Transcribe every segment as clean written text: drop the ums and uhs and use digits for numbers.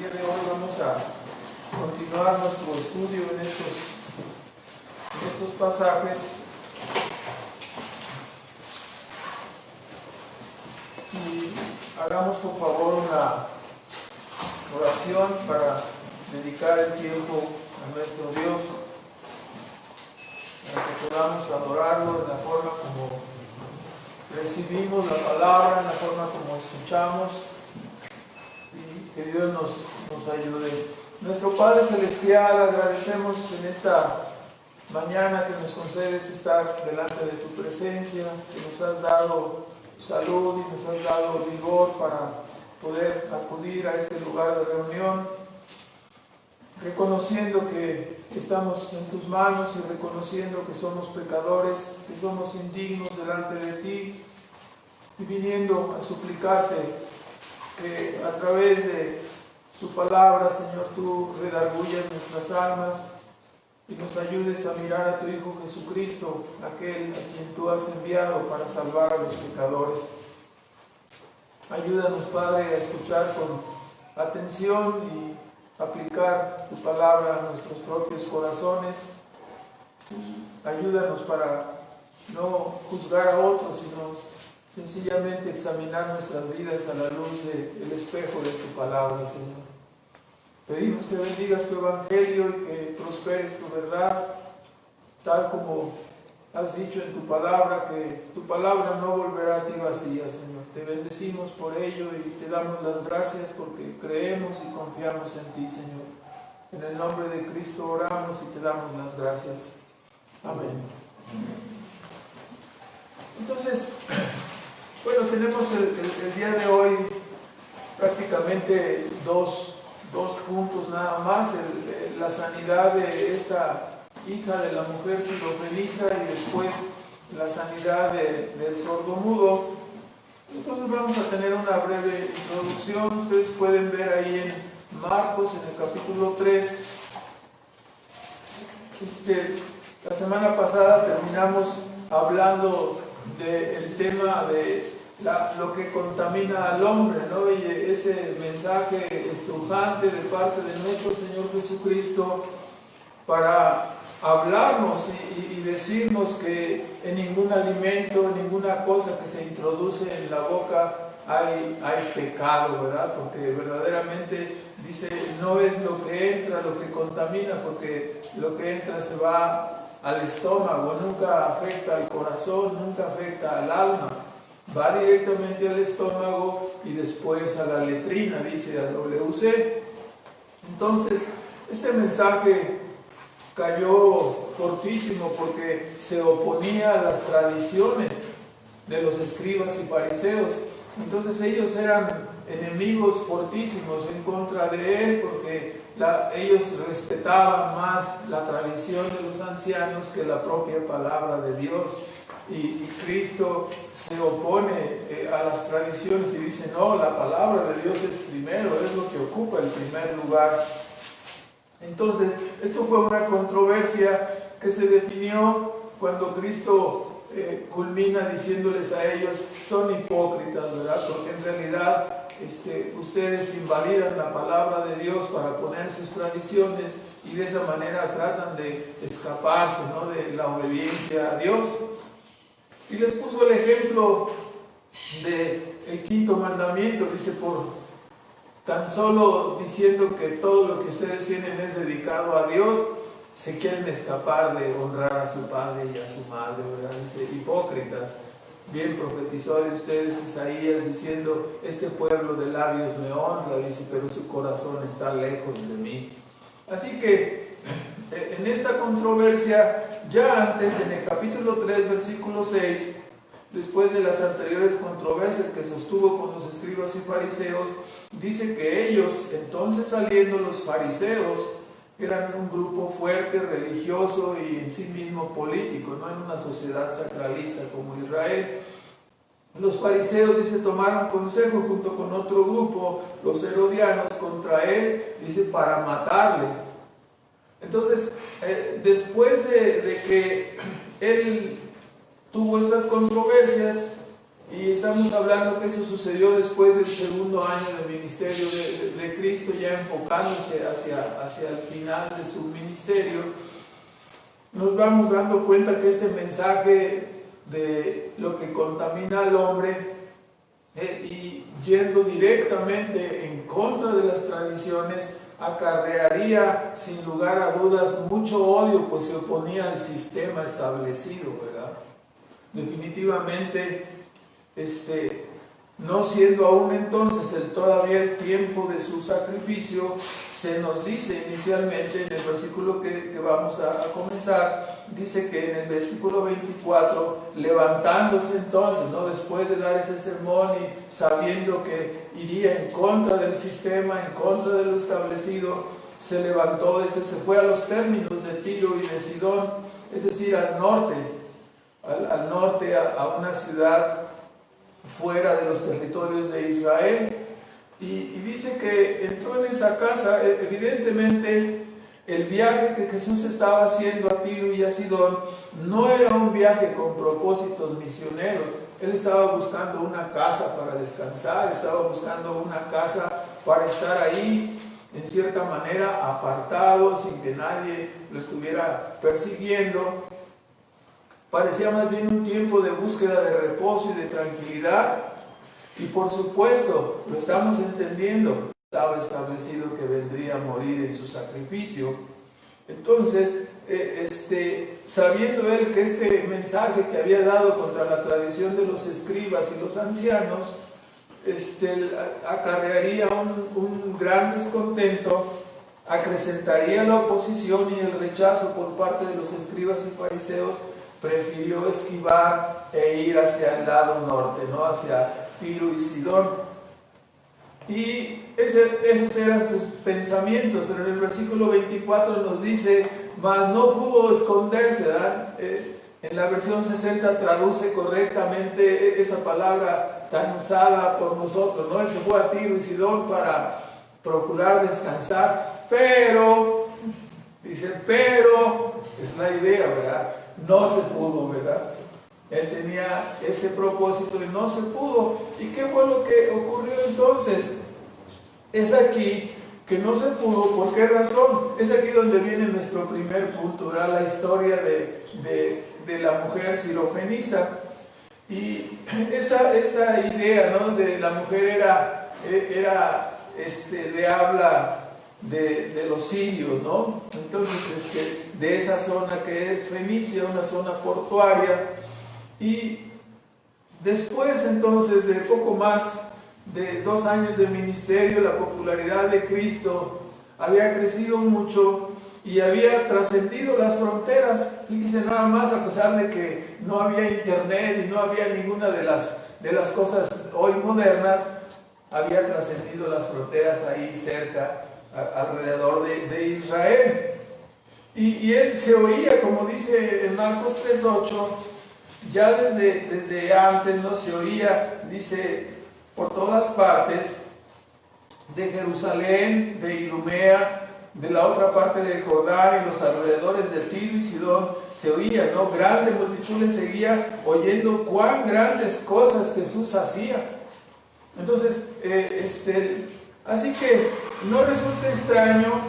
día de hoy vamos a continuar nuestro estudio en estos pasajes. Y hagamos por favor una oración para dedicar el tiempo a nuestro Dios, para que podamos adorarlo en la forma como recibimos la palabra, en la forma como escuchamos, y que Dios nos ayude. Nuestro Padre Celestial, agradecemos en esta mañana que nos concedes estar delante de tu presencia, que nos has dado salud y nos has dado vigor para poder acudir a este lugar de reunión, reconociendo que estamos en tus manos y reconociendo que somos pecadores, que somos indignos delante de ti, y viniendo a suplicarte que a través de tu palabra, Señor, tú redarguyas nuestras almas y nos ayudes a mirar a tu Hijo Jesucristo, aquel a quien tú has enviado para salvar a los pecadores. Ayúdanos, Padre, a escuchar con atención y aplicar tu palabra a nuestros propios corazones. Ayúdanos para no juzgar a otros, sino sencillamente examinar nuestras vidas a la luz del espejo de tu palabra, Señor. Pedimos que bendigas tu evangelio y que prosperes tu verdad, tal como has dicho en tu palabra, que tu palabra no volverá a ti vacía, Señor. Te bendecimos por ello y te damos las gracias porque creemos y confiamos en ti, Señor. En el nombre de Cristo oramos y te damos las gracias. Amén. Entonces, bueno, tenemos el día de hoy prácticamente dos puntos nada más. La sanidad de esta hija de la mujer sirofenisa y después la sanidad del sordomudo. Entonces vamos a tener una breve introducción. Ustedes pueden ver ahí en Marcos, en el capítulo 3. La semana pasada terminamos hablando del tema de lo que contamina al hombre, ¿no? Y ese mensaje estrujante de parte de nuestro Señor Jesucristo para hablarnos y decirnos que en ningún alimento, en ninguna cosa que se introduce en la boca hay pecado, ¿verdad? Porque verdaderamente dice, no es lo que entra lo que contamina, porque lo que entra se va al estómago, nunca afecta al corazón, nunca afecta al alma. Va directamente al estómago y después a la letrina, dice a WC. Entonces, este mensaje cayó fortísimo porque se oponía a las tradiciones de los escribas y fariseos. Entonces ellos eran enemigos fortísimos en contra de él porque ellos respetaban más la tradición de los ancianos que la propia palabra de Dios. Y Cristo se opone a las tradiciones y dice, no, la palabra de Dios es primero, es lo que ocupa el primer lugar. Entonces, esto fue una controversia que se definió cuando Cristo culmina diciéndoles a ellos, son hipócritas, ¿verdad? Porque en realidad ustedes invalidan la palabra de Dios para poner sus tradiciones y de esa manera tratan de escaparse, ¿no?, de la obediencia a Dios. Y les puso el ejemplo del quinto mandamiento, dice, por tan solo diciendo que todo lo que ustedes tienen es dedicado a Dios, se quieren escapar de honrar a su padre y a su madre, ¿verdad? Dice, hipócritas. Bien profetizó de ustedes Isaías diciendo, este pueblo de labios me honra, dice, pero su corazón está lejos de mí. Así que en esta controversia, ya antes en el capítulo 3, versículo 6, después de las anteriores controversias que sostuvo con los escribas y fariseos, dice que ellos, entonces saliendo los fariseos, eran un grupo fuerte, religioso y en sí mismo político, no en una sociedad sacralista como Israel. Los fariseos, dice, tomaron consejo junto con otro grupo, los herodianos, contra él, dice, para matarle. Entonces, después de que él tuvo estas controversias, Y estamos hablando que eso sucedió después del segundo año del ministerio de Cristo, ya enfocándose hacia el final de su ministerio. Nos vamos dando cuenta que este mensaje de lo que contamina al hombre y yendo directamente en contra de las tradiciones, acarrearía sin lugar a dudas mucho odio, pues se oponía al sistema establecido, ¿verdad? Definitivamente, no siendo aún entonces todavía el tiempo de su sacrificio, se nos dice inicialmente en el versículo que vamos a comenzar, dice que en el versículo 24, levantándose entonces, ¿no?, después de dar ese sermón y sabiendo que iría en contra del sistema, en contra de lo establecido, se levantó, se fue a los términos de Tiro y de Sidón, es decir, al norte, a una ciudad fuera de los territorios de Israel, y dice que entró en esa casa. Evidentemente el viaje que Jesús estaba haciendo a Tiro y a Sidón no era un viaje con propósitos misioneros. Él estaba buscando una casa para descansar, estaba buscando una casa para estar ahí en cierta manera apartado, sin que nadie lo estuviera persiguiendo. Parecía más bien un tiempo de búsqueda de reposo y de tranquilidad. Y por supuesto, lo estamos entendiendo, estaba establecido que vendría a morir en su sacrificio. Entonces, sabiendo él que este mensaje que había dado contra la tradición de los escribas y los ancianos, acarrearía un gran descontento, acrecentaría la oposición y el rechazo por parte de los escribas y fariseos, prefirió esquivar e ir hacia el lado norte, ¿no?, hacia Tiro y Sidón. Y esos eran sus pensamientos, pero en el versículo 24 nos dice, mas no pudo esconderse, ¿verdad? En la versión 60 traduce correctamente esa palabra tan usada por nosotros, ¿no? Él se fue a Tiro y Sidón para procurar descansar, pero, dice, pero, es la idea, ¿verdad? No se pudo, ¿verdad? Él tenía ese propósito y no se pudo. ¿Y qué fue lo que ocurrió entonces? Es aquí que no se pudo. ¿Por qué razón? Es aquí donde viene nuestro primer punto, ¿verdad? La historia de la mujer sirofenisa. Y esta idea, ¿no?, de la mujer era de habla de los sirios, ¿no? Entonces, de esa zona que es Fenicia, una zona portuaria. Y después entonces de poco más de 2 años de ministerio, la popularidad de Cristo había crecido mucho y había trascendido las fronteras. Fíjense nada más, a pesar de que no había internet y no había ninguna de las cosas hoy modernas, había trascendido las fronteras ahí cerca, alrededor de Israel. Y él se oía, como dice en Marcos 3:8, ya desde antes, ¿no?, se oía, dice, por todas partes, de Jerusalén, de Idumea, de la otra parte del Jordán y los alrededores de Tiro y Sidón, se oía, ¿no? Grande multitud le seguía, oyendo cuán grandes cosas Jesús hacía. Entonces, así que no resulta extraño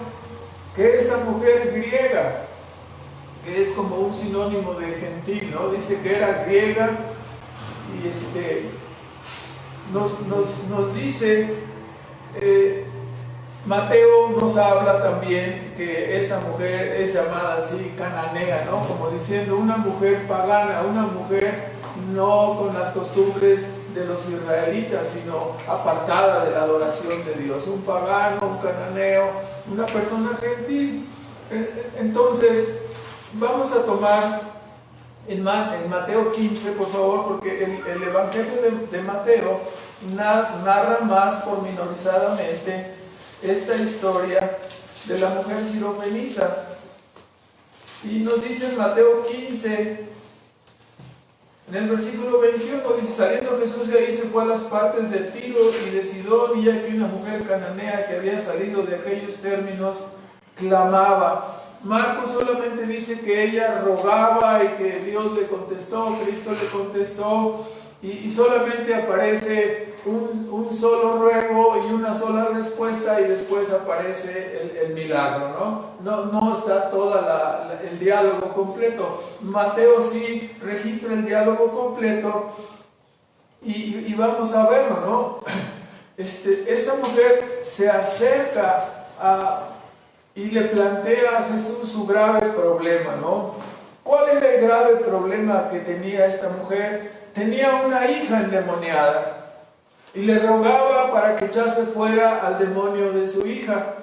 que esta mujer griega, que es como un sinónimo de gentil, ¿no?, dice que era griega, y nos dice, Mateo nos habla también que esta mujer es llamada así cananea, ¿no?, como diciendo una mujer pagana, una mujer no con las costumbres de los israelitas, sino apartada de la adoración de Dios, un pagano, un cananeo, una persona gentil. Entonces, vamos a tomar en Mateo 15, por favor, porque el Evangelio de Mateo narra más pormenorizadamente esta historia de la mujer sirofenisa. Y nos dice en Mateo 15, en el versículo 21, dice, saliendo Jesús de ahí se fue a las partes de Tiro y de Sidón, y aquí una mujer cananea que había salido de aquellos términos clamaba. Marcos solamente dice que ella rogaba y que Dios le contestó, Cristo le contestó, y solamente aparece un solo ruego y una sola respuesta, y después aparece el milagro, ¿no? No está todo el diálogo completo. Mateo sí registra el diálogo completo, y vamos a verlo, ¿no? Esta mujer se acerca y le plantea a Jesús su grave problema, ¿no? ¿Cuál era el grave problema que tenía esta mujer? Tenía una hija endemoniada y le rogaba para que echase fuera al demonio de su hija.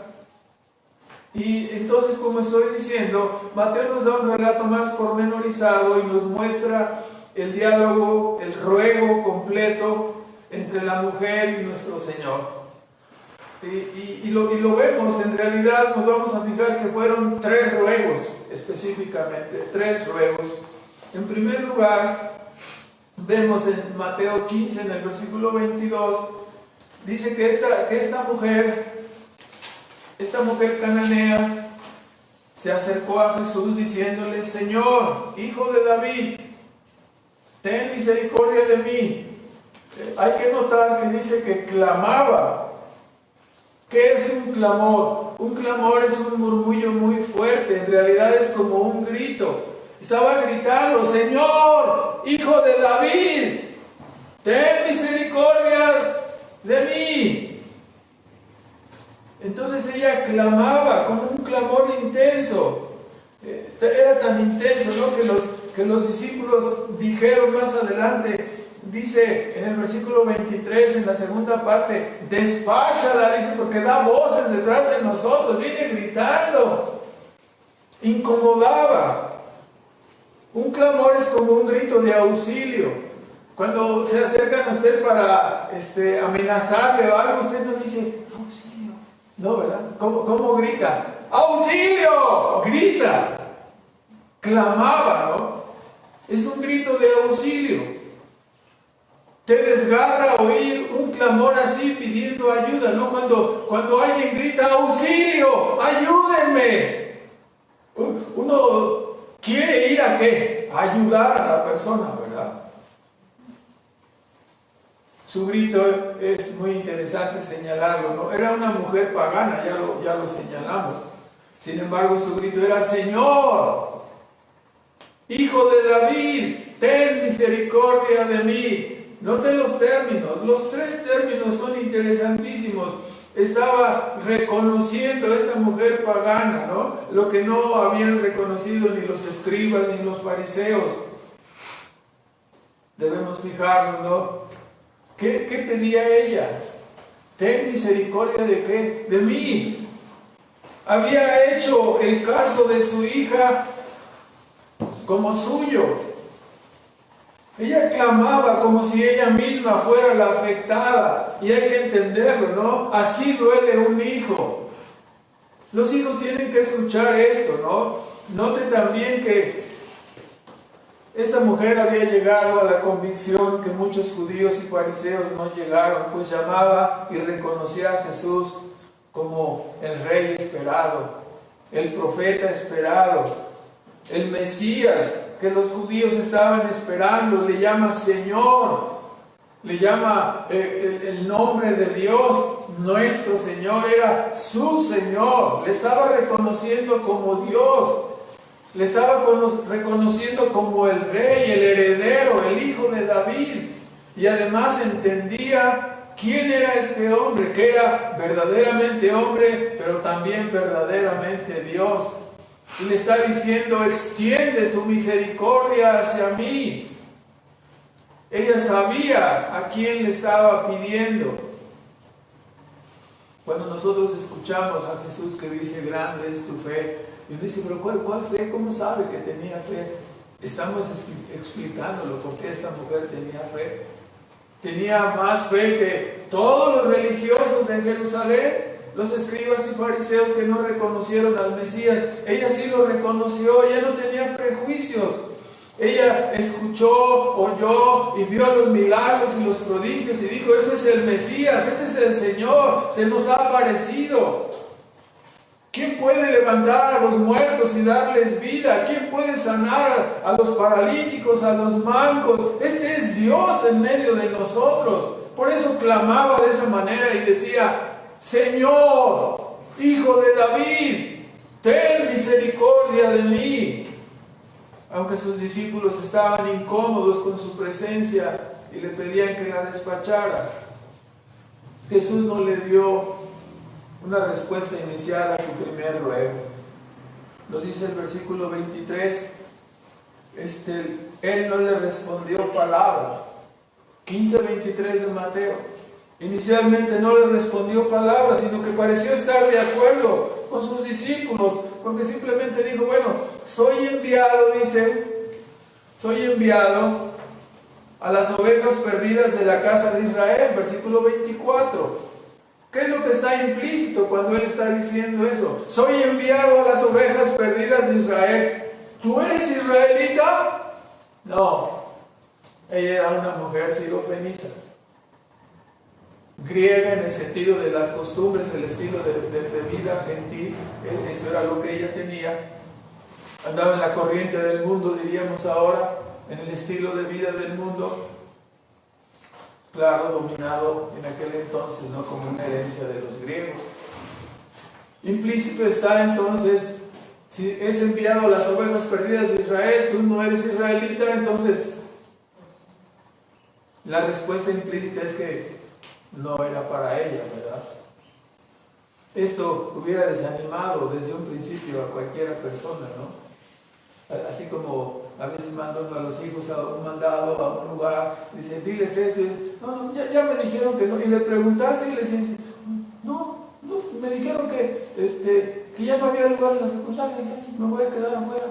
Y entonces, como estoy diciendo, Mateo nos da un relato más pormenorizado y nos muestra el diálogo, el ruego completo entre la mujer y nuestro Señor. Y lo vemos, en realidad nos vamos a fijar que fueron 3 ruegos específicamente, 3 ruegos. En primer lugar, vemos en Mateo 15, en el versículo 22, dice que esta mujer cananea se acercó a Jesús diciéndole: Señor, hijo de David, ten misericordia de mí. Hay que notar que dice que clamaba. ¿Qué es un clamor? Un clamor es un murmullo muy fuerte, en realidad es como un grito. Estaba gritando: Señor, hijo de David, ten misericordia de mí. Entonces ella clamaba con un clamor intenso. Era tan intenso, ¿no?, que los discípulos dijeron más adelante, dice en el versículo 23, en la segunda parte: despáchala, dice, porque da voces detrás de nosotros, viene gritando, incomodaba. Un clamor es como un grito de auxilio. Cuando se acercan a usted para amenazarle o algo, usted no dice auxilio, no, ¿verdad? ¿Cómo grita? ¡Auxilio! Grita, clamaba, ¿no? Es un grito de auxilio. Te desgarra oír un clamor así pidiendo ayuda, ¿no? Cuando alguien grita: ¡auxilio! ¡Ayúdenme! Uno quiere ir ¿a qué? A ayudar a la persona, ¿verdad? Su grito es muy interesante señalarlo, ¿no? Era una mujer pagana, ya lo señalamos. Sin embargo, su grito era: Señor, hijo de David, ten misericordia de mí. Note los términos, los 3 términos son interesantísimos. Estaba reconociendo esta mujer pagana, ¿no?, lo que no habían reconocido ni los escribas ni los fariseos. Debemos fijarnos, ¿no? ¿Qué pedía ella? Ten misericordia ¿de qué? De mí. Había hecho el caso de su hija como suyo. Ella clamaba como si ella misma fuera la afectada, y hay que entenderlo, ¿no? Así duele un hijo. Los hijos tienen que escuchar esto, ¿no? Note también que esta mujer había llegado a la convicción que muchos judíos y fariseos no llegaron, pues llamaba y reconocía a Jesús como el Rey esperado, el profeta esperado, el Mesías que los judíos estaban esperando. Le llama Señor, le llama el nombre de Dios, nuestro Señor, era su Señor. Le estaba reconociendo como Dios, le estaba reconociendo como el Rey, el heredero, el hijo de David. Y además entendía quién era este hombre, que era verdaderamente hombre, pero también verdaderamente Dios. Y le está diciendo: extiende su misericordia hacia mí. Ella sabía a quién le estaba pidiendo. Cuando nosotros escuchamos a Jesús que dice: grande es tu fe, y uno dice: pero ¿cuál fe? ¿Cómo sabe que tenía fe? Estamos explicándolo por qué esta mujer tenía fe. Tenía más fe que todos los religiosos de Jerusalén, los escribas y fariseos que no reconocieron al Mesías. Ella sí lo reconoció, ella no tenía prejuicios. Ella escuchó, oyó y vio los milagros y los prodigios y dijo: este es el Mesías, este es el Señor, se nos ha aparecido. ¿Quién puede levantar a los muertos y darles vida? ¿Quién puede sanar a los paralíticos, a los mancos? Este es Dios en medio de nosotros. Por eso clamaba de esa manera y decía: Señor, Hijo de David, ten misericordia de mí. Aunque sus discípulos estaban incómodos con su presencia y le pedían que la despachara, Jesús no le dio una respuesta inicial a su primer ruego. Nos dice el versículo 23, Él no le respondió palabra. 15:23 de Mateo. Inicialmente no le respondió palabra, sino que pareció estar de acuerdo con sus discípulos, porque simplemente dijo: bueno, soy enviado, dice, soy enviado a las ovejas perdidas de la casa de Israel, versículo 24. ¿Qué es lo que está implícito cuando Él está diciendo eso? Soy enviado a las ovejas perdidas de Israel. ¿Tú eres israelita? No. Ella era una mujer sirofeniza, griega en el sentido de las costumbres, el estilo de vida gentil. Eso era lo que ella tenía. Andaba en la corriente del mundo, diríamos ahora, en el estilo de vida del mundo. Claro, dominado en aquel entonces, ¿no?, como una herencia de los griegos. Implícito está entonces, si es enviado a las ovejas perdidas de Israel, tú no eres israelita, entonces la respuesta implícita es que no era para ella, ¿verdad? Esto hubiera desanimado desde un principio a cualquiera persona, ¿no? Así como a veces mandan a los hijos a un mandado, a un lugar, dice: diles esto, y dice: no, ya me dijeron que no, y le preguntaste y le dice: no, me dijeron que ya no había lugar en la secundaria, me voy a quedar afuera.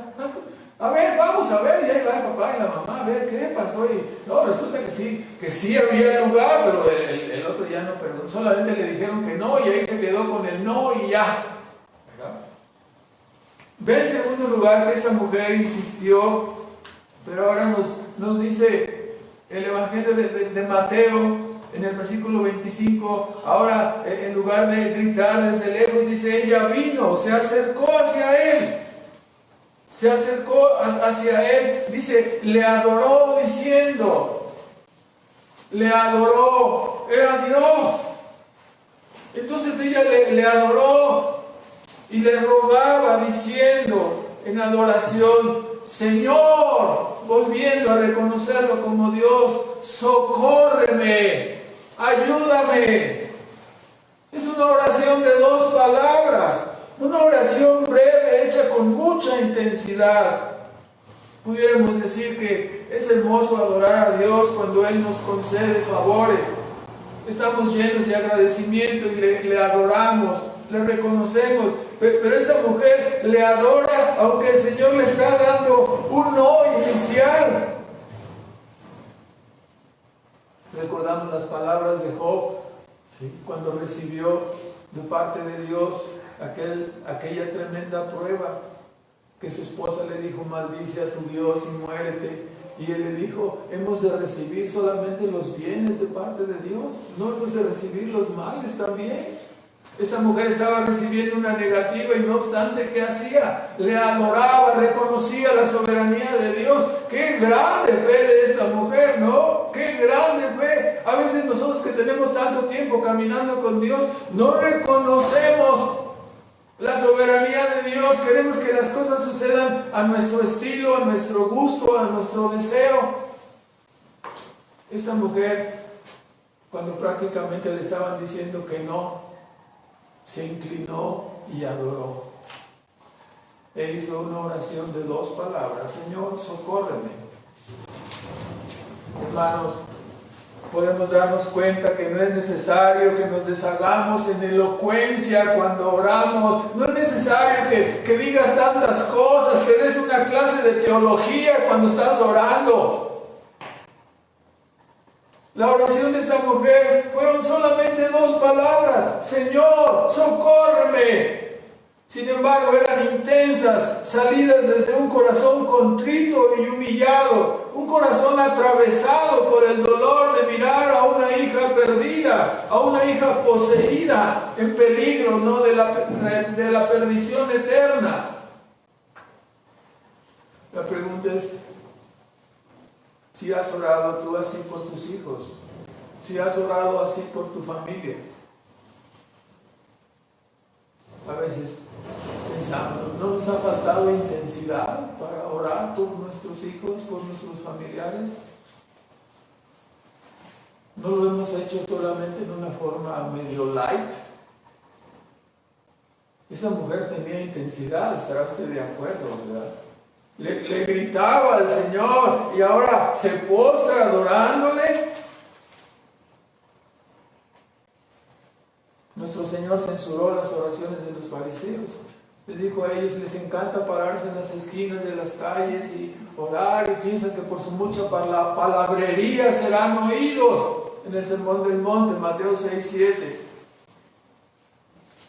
A ver, vamos a ver, y ahí va el papá y la mamá, a ver qué pasó, y no, resulta que sí había lugar, pero el otro ya no, pero solamente le dijeron que no, y ahí se quedó con el no y ya. Ve en segundo lugar que esta mujer insistió, pero ahora nos dice el Evangelio de Mateo, en el versículo 25, ahora en lugar de gritar desde lejos, dice: ella vino, se acercó hacia Él. Se acercó hacia Él, dice, le adoró diciendo, le adoró, era Dios. Entonces ella le adoró y le rogaba diciendo en adoración: Señor, volviendo a reconocerlo como Dios, socórreme, ayúdame. Es una oración de 2 palabras. Una oración breve, hecha con mucha intensidad. Pudiéramos decir que es hermoso adorar a Dios cuando Él nos concede favores. Estamos llenos de agradecimiento y le adoramos, le reconocemos. Pero esta mujer le adora aunque el Señor le está dando un no inicial. Recordamos las palabras de Job, ¿sí?, cuando recibió de parte de Dios aquella tremenda prueba, que su esposa le dijo: maldice a tu Dios y muérete. Y él le dijo: hemos de recibir solamente los bienes de parte de Dios, no hemos de recibir los males también. Esta mujer estaba recibiendo una negativa y no obstante, ¿qué hacía? Le adoraba, reconocía la soberanía de Dios. ¡Qué grande fe de esta mujer!, ¿no? ¡Qué grande fe! A veces nosotros que tenemos tanto tiempo caminando con Dios, no reconocemos la soberanía de Dios. Queremos que las cosas sucedan a nuestro estilo, a nuestro gusto, a nuestro deseo. Esta mujer, cuando prácticamente le estaban diciendo que no, se inclinó y adoró. E hizo una oración de 2 palabras: Señor, socórreme. Hermanos, podemos darnos cuenta que no es necesario que nos deshagamos en elocuencia cuando oramos. No es necesario que digas tantas cosas, que des una clase de teología cuando estás orando. La oración de esta mujer fueron solamente 2 palabras: Señor, socórreme. Sin embargo, eran intensas, salidas desde un corazón contrito y humillado, un corazón atravesado por el dolor de mirar a una hija perdida, a una hija poseída, en peligro, ¿no?, de la perdición eterna. La pregunta es, si has orado tú así por tus hijos, si has orado así por tu familia. A veces pensamos, ¿no nos ha faltado intensidad para orar por nuestros hijos, por nuestros familiares? ¿No lo hemos hecho solamente en una forma medio light? Esa mujer tenía intensidad, estará usted de acuerdo, ¿verdad? Le gritaba al Señor y ahora se postra adorándole. Nuestro Señor censuró las oraciones de los fariseos. Les dijo a ellos, les encanta pararse en las esquinas de las calles y orar y piensan que por su mucha palabrería serán oídos. En el Sermón del Monte, Mateo 6:7.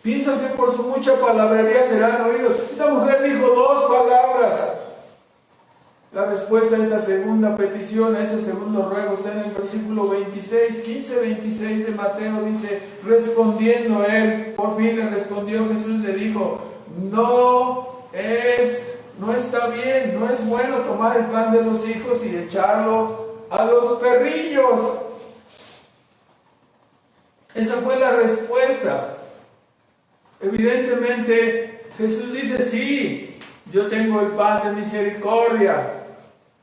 Piensan que por su mucha palabrería serán oídos. Esta mujer dijo 2 palabras. La respuesta a esta segunda petición, a este segundo ruego, está en el versículo 15-26 de Mateo. Dice, respondiendo él, por fin le respondió Jesús, le dijo, no está bien, no es bueno tomar el pan de los hijos y echarlo a los perrillos. Esa fue la respuesta. Evidentemente, Jesús dice, sí, yo tengo el pan de misericordia.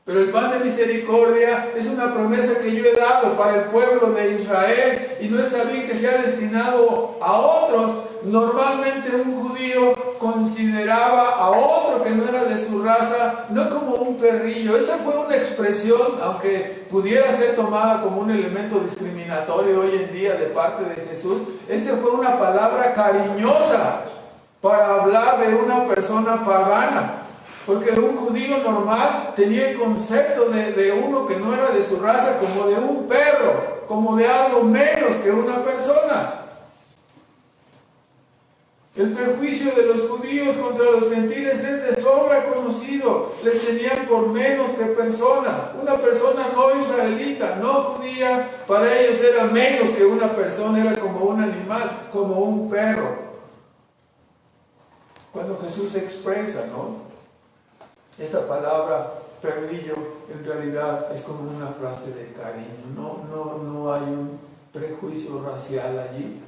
Pero el pan de misericordia es una promesa que yo he dado para el pueblo de Israel y no está bien que sea destinado a otros. Normalmente un judío consideraba a otro que no era de su raza no como un perrillo. Esta fue una expresión, aunque pudiera ser tomada como un elemento discriminatorio hoy en día de parte de Jesús. Esta fue una palabra cariñosa para hablar de una persona pagana. Porque un judío normal tenía el concepto de uno que no era de su raza como de un perro, como de algo menos que una persona. El prejuicio de los judíos contra los gentiles es de sobra conocido. Les tenían por menos que personas. Una persona no israelita, no judía, para ellos era menos que una persona, era como un animal, como un perro. Cuando Jesús expresa, ¿no?, esta palabra perrillo en realidad es como una frase de cariño, no hay un prejuicio racial allí.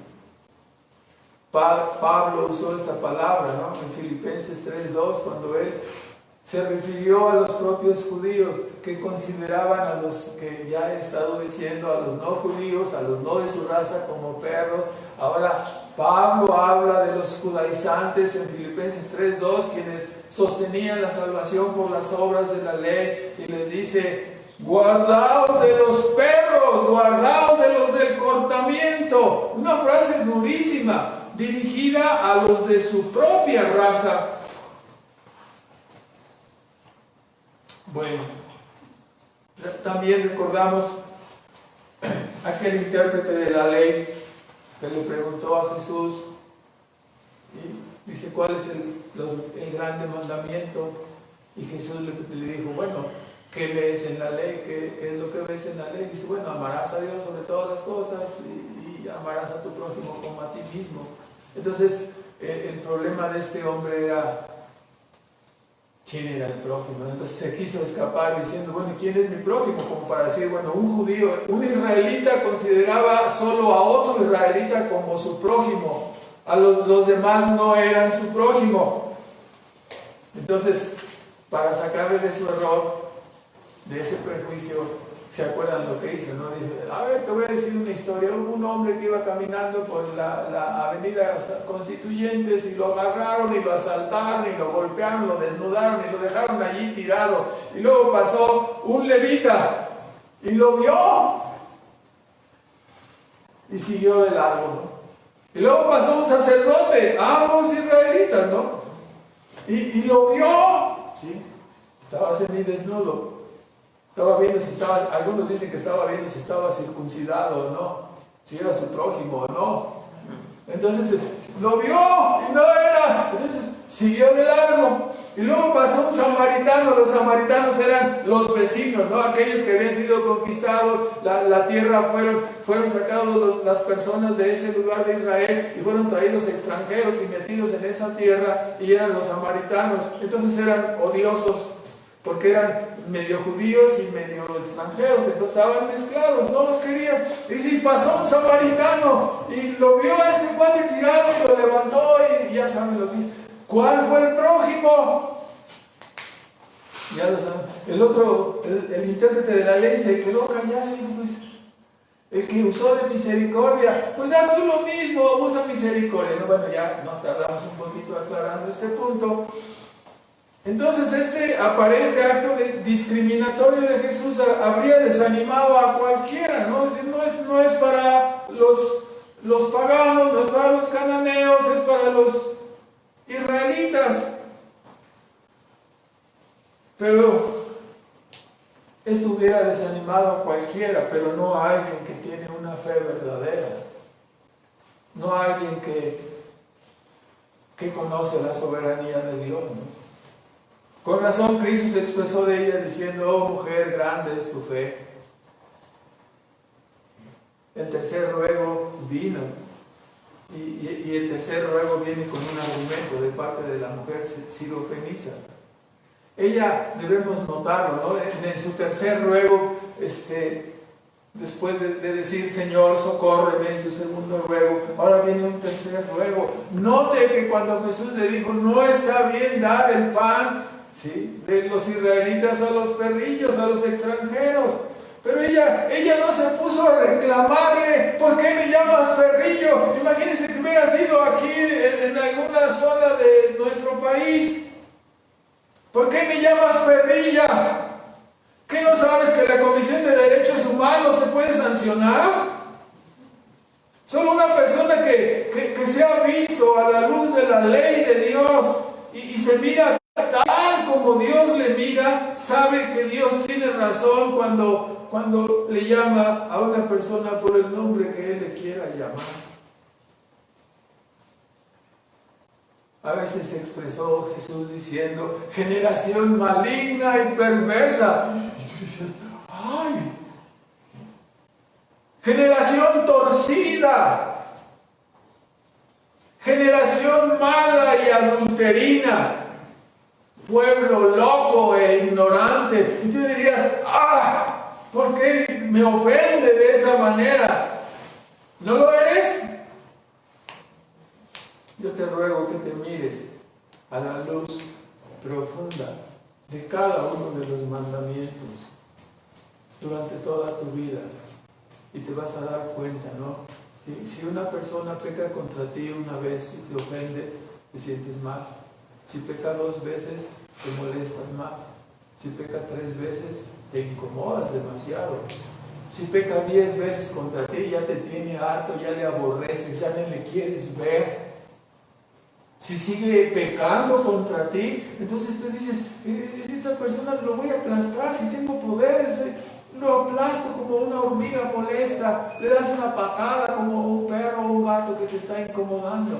Pablo usó esta palabra, ¿no?, en Filipenses 3:2, cuando él se refirió a los propios judíos que consideraban a los que ya he estado diciendo, a los no judíos, a los no de su raza como perros. Ahora Pablo habla de los judaizantes en Filipenses 3:2, quienes sostenían la salvación por las obras de la ley, y les dice, guardaos de los perros, guardaos de los del cortamiento. Una frase durísima, dirigida a los de su propia raza. Bueno, también recordamos aquel intérprete de la ley que le preguntó a Jesús y dice, ¿cuál es el grande mandamiento? Y Jesús le dijo, bueno, ¿qué lees en la ley? ¿Qué es lo que ves en la ley? Dice, bueno, amarás a Dios sobre todas las cosas y amarás a tu prójimo como a ti mismo. Entonces, el problema de este hombre era, ¿quién era el prójimo? Entonces se quiso escapar diciendo, bueno, ¿quién es mi prójimo? Como para decir, bueno, un judío, un israelita consideraba solo a otro israelita como su prójimo. A los demás no eran su prójimo. Entonces, para sacarle de su error, de ese prejuicio, ¿se acuerdan lo que hizo? ¿No? Dice, a ver, te voy a decir una historia. Hubo un hombre que iba caminando por la avenida Constituyentes y lo agarraron y lo asaltaron y lo golpearon, lo desnudaron y lo dejaron allí tirado. Y luego pasó un levita y lo vio y siguió de largo, ¿no? Y luego pasó un sacerdote, ambos israelitas, ¿no? Y lo vio, ¿sí? Estaba semidesnudo. Estaba viendo si estaba, algunos dicen que estaba viendo si estaba circuncidado o no, si era su prójimo o no. Entonces lo vio y no era. Entonces siguió de largo. Y luego pasó un samaritano. Los samaritanos eran los vecinos, ¿no? Aquellos que habían sido conquistados, la tierra, fueron sacados las personas de ese lugar de Israel y fueron traídos extranjeros y metidos en esa tierra, y eran los samaritanos. Entonces eran odiosos porque eran medio judíos y medio extranjeros, entonces estaban mezclados, no los querían. Y pasó un samaritano y lo vio a este cuate tirado y lo levantó, y ya saben lo que dice. ¿Cuál fue el prójimo? Ya lo saben. El otro, el intérprete de la ley, se quedó callado y dijo, pues, el que usó de misericordia, pues haz tú lo mismo, usa misericordia. No, bueno, ya nos tardamos un poquito aclarando este punto. Entonces este aparente acto discriminatorio de Jesús habría desanimado a cualquiera, ¿no? No es para los paganos, no es para los cananeos, es para los israelitas. Pero esto hubiera desanimado a cualquiera, pero no a alguien que tiene una fe verdadera, no a alguien que conoce la soberanía de Dios, ¿no? Con razón Cristo se expresó de ella diciendo: oh mujer, grande es tu fe. El tercer ruego vino, y el tercer ruego viene con un argumento de parte de la mujer sirofenisa. Ella, debemos notarlo, ¿no? En su tercer ruego, después de decir Señor, socórreme, en su segundo ruego, ahora viene un tercer ruego. Note que cuando Jesús le dijo: no está bien dar el pan, ¿sí?, de los israelitas a los perrillos, a los extranjeros. Pero ella no se puso a reclamarle: ¿por qué me llamas perrillo? Imagínense que hubiera sido aquí en alguna zona de nuestro país. ¿Por qué me llamas perrilla? ¿Qué no sabes que la Comisión de Derechos Humanos te puede sancionar? Solo una persona que se ha visto a la luz de la ley de Dios y se mira tal como Dios le mira, sabe que Dios tiene razón cuando le llama a una persona por el nombre que Él le quiera llamar. A veces se expresó Jesús diciendo: generación maligna y perversa. ¡Ay! Generación torcida. Generación mala y adulterina. Pueblo loco e ignorante. Y tú dirías: ¡ah! ¿Por qué me ofende de esa manera? ¿No lo eres? Yo te ruego que te mires a la luz profunda de cada uno de los mandamientos durante toda tu vida, y te vas a dar cuenta, ¿no? Si una persona peca contra ti una vez y te ofende, te sientes mal. Si peca 2 veces, te molestas más. Si peca 3 veces, te incomodas demasiado. Si peca 10 veces contra ti, ya te tiene harto, ya le aborreces, ya ni le quieres ver. Si sigue pecando contra ti, entonces tú dices: esta persona lo voy a aplastar, si tengo poderes, lo aplasto como una hormiga molesta, le das una patada como un perro o un gato que te está incomodando.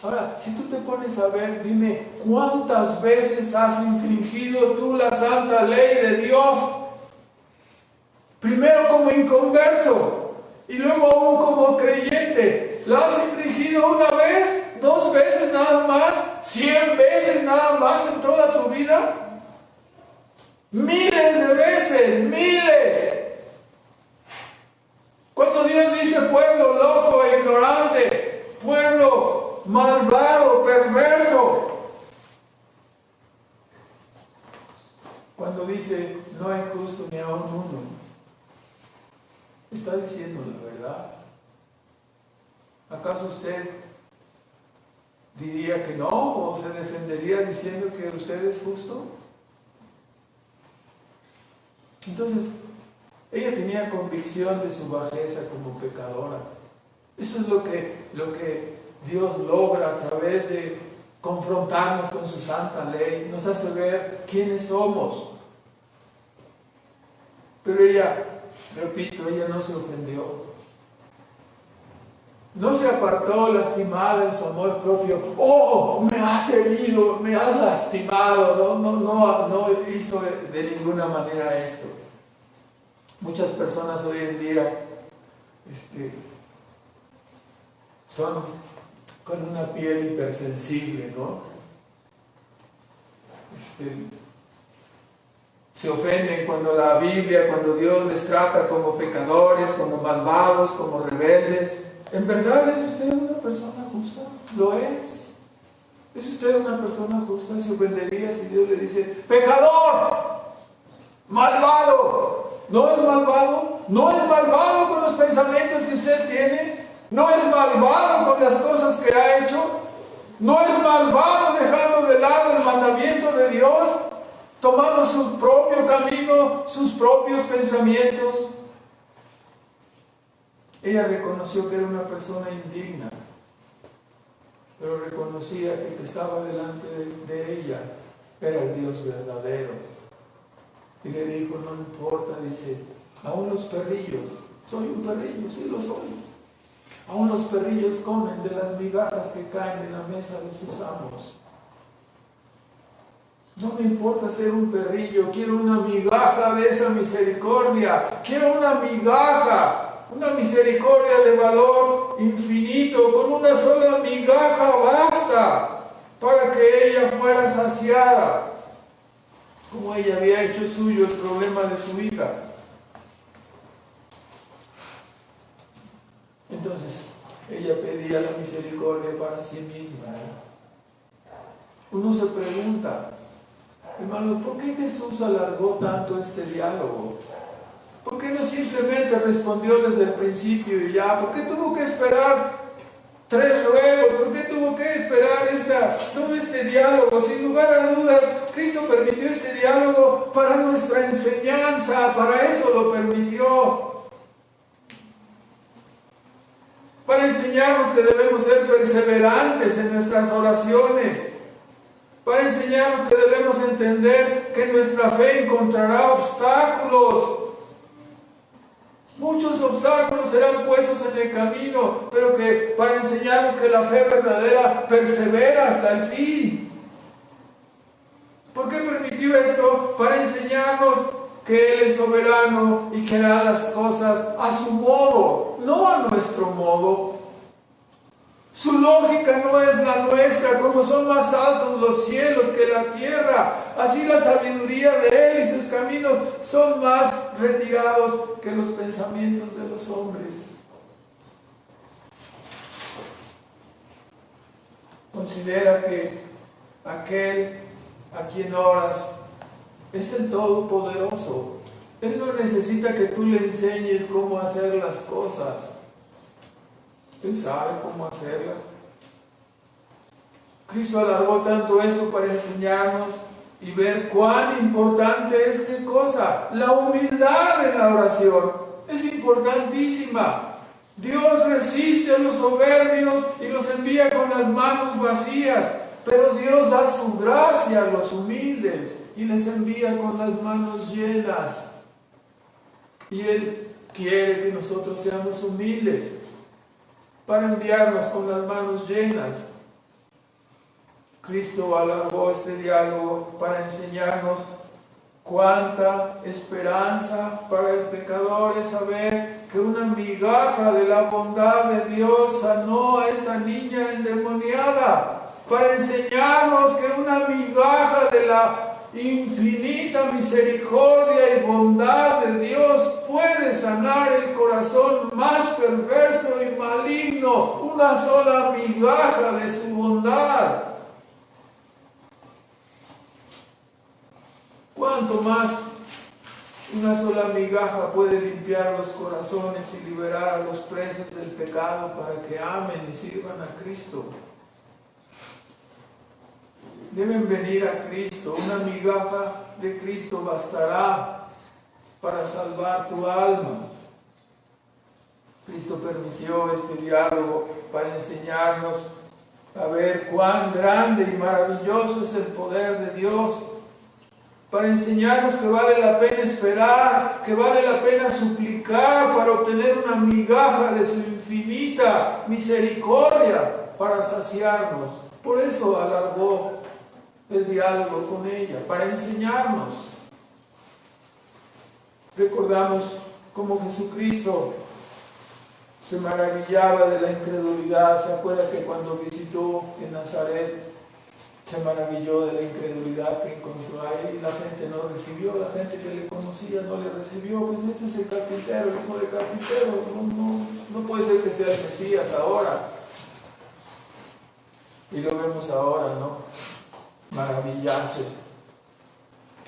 Ahora, si tú te pones a ver, dime, ¿cuántas veces has infringido tú la santa ley de Dios? Primero como inconverso y luego aún como creyente. ¿La has infringido una vez? 2 veces nada más, 100 veces nada más en toda tu vida, miles de veces, miles. Cuando Dios dice pueblo loco e ignorante, pueblo malvado, perverso, cuando dice no hay justo ni aún uno, está diciendo la verdad. ¿Acaso usted diría que no, o se defendería diciendo que usted es justo? Entonces, ella tenía convicción de su bajeza como pecadora. Eso es lo que Dios logra a través de confrontarnos con su santa ley. Nos hace ver quiénes somos. Pero ella, repito, ella no se ofendió. No se apartó lastimada en su amor propio. ¡Oh! Me has herido, me has lastimado. No hizo de ninguna manera esto. Muchas personas hoy en día son con una piel hipersensible, ¿no? Se ofenden cuando la Biblia, cuando Dios les trata como pecadores, como malvados, como rebeldes. ¿En verdad es usted una persona justa? ¿Lo es? ¿Es usted una persona justa? ¿Se ofendería si Dios le dice, pecador, malvado? ¿No es malvado? ¿No es malvado con los pensamientos que usted tiene? ¿No es malvado con las cosas que ha hecho? ¿No es malvado dejando de lado el mandamiento de Dios? Tomando su propio camino, sus propios pensamientos. Ella reconoció que era una persona indigna, pero reconocía que el que estaba delante de ella era el Dios verdadero. Y le dijo, no importa, dice, aún los perrillos, soy un perrillo, sí lo soy. Aún los perrillos comen de las migajas que caen en la mesa de sus amos. No me importa ser un perrillo, quiero una migaja de esa misericordia, quiero una migaja, una misericordia de valor infinito, con una sola migaja basta para que ella fuera saciada, como ella había hecho suyo el problema de su hija. Entonces, ella pedía la misericordia para sí misma. Uno se pregunta, hermanos, ¿por qué Jesús alargó tanto este diálogo? ¿Por qué no simplemente respondió desde el principio y ya? ¿Por qué tuvo que esperar 3 ruegos? ¿Por qué tuvo que esperar todo este diálogo? Sin lugar a dudas, Cristo permitió este diálogo para nuestra enseñanza, para eso lo permitió. Para enseñarnos que debemos ser perseverantes en nuestras oraciones, para enseñarnos que debemos entender que nuestra fe encontrará obstáculos. Muchos obstáculos serán puestos en el camino, pero que para enseñarnos que la fe verdadera persevera hasta el fin. ¿Por qué permitió esto? Para enseñarnos que Él es soberano y que hará las cosas a su modo, no a nuestro modo. Su lógica no es la nuestra, como son más altos los cielos que la tierra, así la sabiduría de Él y sus caminos son más retirados que los pensamientos de los hombres. Considera que aquel a quien oras es el Todopoderoso. Él no necesita que tú le enseñes cómo hacer las cosas. Él sabe cómo hacerlas. Cristo alargó tanto esto para enseñarnos y ver cuán importante es qué cosa. La humildad en la oración es importantísima. Dios resiste a los soberbios y los envía con las manos vacías, pero Dios da su gracia a los humildes y les envía con las manos llenas. Y Él quiere que nosotros seamos humildes para enviarnos con las manos llenas. Cristo alargó este diálogo para enseñarnos cuánta esperanza para el pecador es saber que una migaja de la bondad de Dios sanó a esta niña endemoniada, para enseñarnos que una migaja de la infinita misericordia y bondad de Dios puede sanar el corazón más perverso y maligno, una sola migaja de su bondad. ¿Cuánto más una sola migaja puede limpiar los corazones y liberar a los presos del pecado para que amen y sirvan a Cristo? Deben venir a Cristo. Una migaja de Cristo bastará para salvar tu alma. Cristo permitió este diálogo para enseñarnos a ver cuán grande y maravilloso es el poder de Dios. para enseñarnos que vale la pena esperar, que vale la pena suplicar para obtener una migaja de su infinita misericordia para saciarnos. Por eso alargó el diálogo con ella, para enseñarnos. Recordamos cómo Jesucristo se maravillaba de la incredulidad. ¿Se acuerda que cuando visitó en Nazaret se maravilló de la incredulidad que encontró ahí? La gente no recibió, la gente que le conocía no le recibió. Pues este es el carpintero, el hijo de carpintero, no puede ser que sea el Mesías ahora. Y lo vemos ahora, ¿no? Maravillarse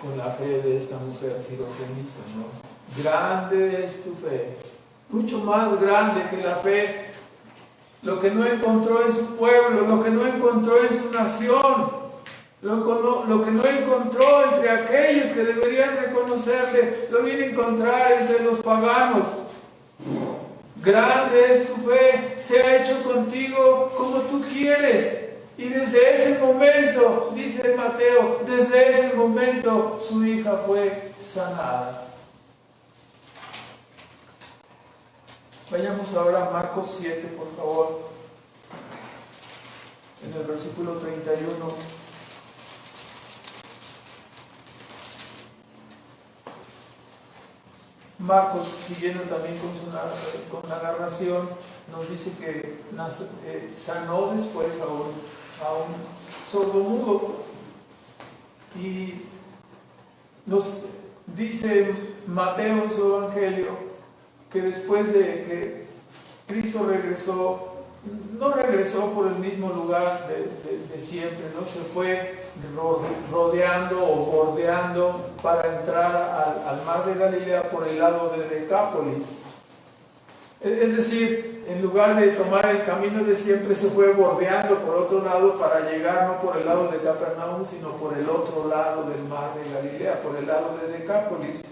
con la fe de esta mujer sirofenista, ¿no? Grande es tu fe, mucho más grande que la fe. Lo que no encontró en su pueblo, lo que no encontró en su nación, lo que no encontró entre aquellos que deberían reconocerle, lo viene a encontrar entre los paganos. Grande es tu fe, se ha hecho contigo como tú quieres. Y desde ese momento, dice Mateo, desde ese momento su hija fue sanada. Vayamos ahora a Marcos 7, por favor, en el versículo 31. Marcos, siguiendo también con la narración, nos dice que sanó después a un sordomudo. Y nos dice Mateo en su evangelio que después de que Cristo regresó, no regresó por el mismo lugar de siempre, ¿no? Se fue rodeando o bordeando para entrar al mar de Galilea por el lado de Decápolis. Es decir, en lugar de tomar el camino de siempre, se fue bordeando por otro lado para llegar no por el lado de Capernaum, sino por el otro lado del mar de Galilea, por el lado de Decápolis.